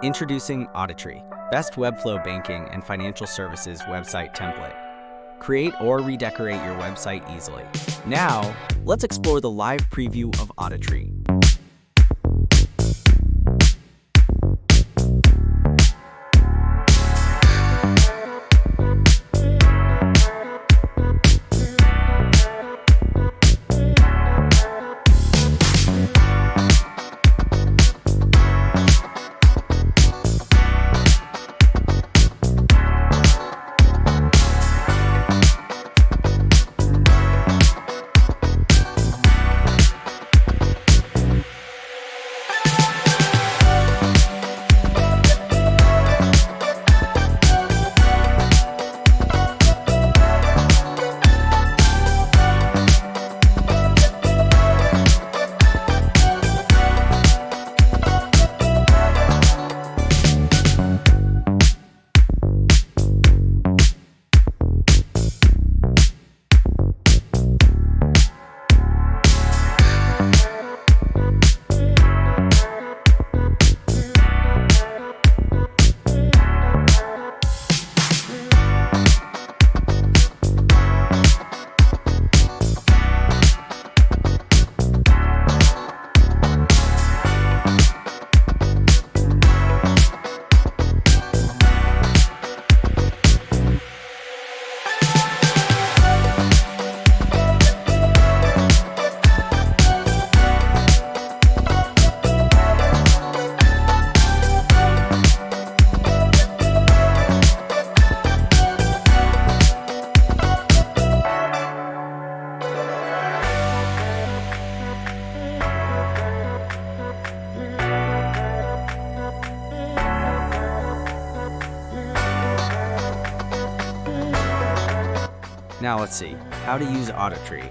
Introducing Auditry, best Webflow banking and financial services website template. Create or redecorate your website easily. Now, let's explore the live preview of Auditry. Now let's see how to use Auditry.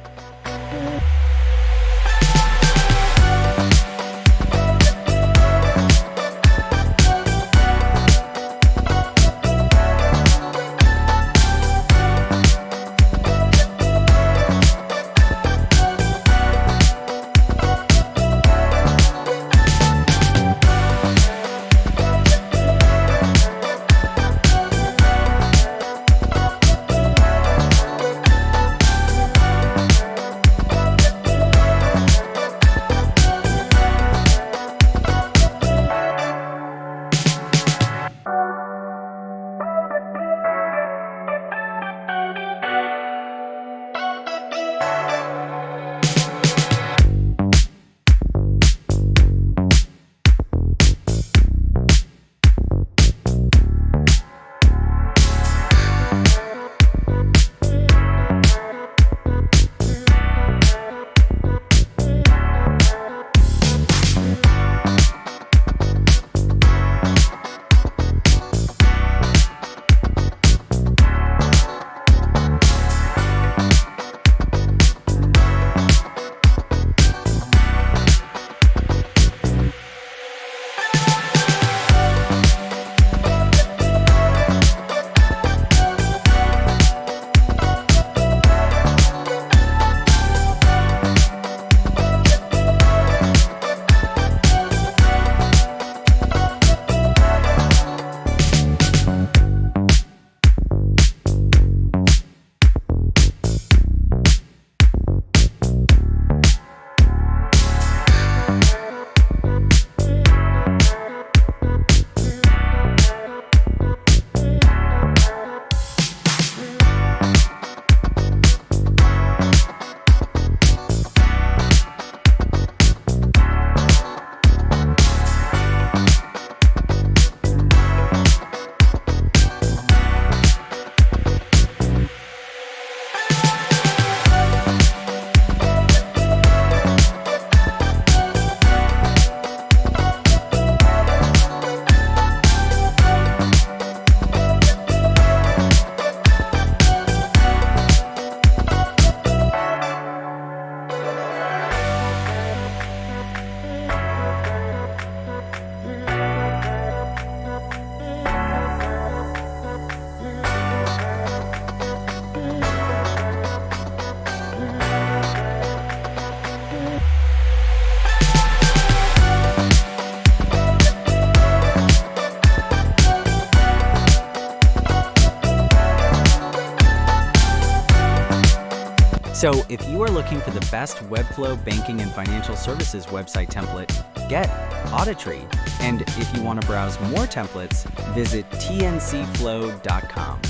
So if you are looking for the best Webflow banking and financial services website template, get Auditry. And if you want to browse more templates, visit tncflow.com.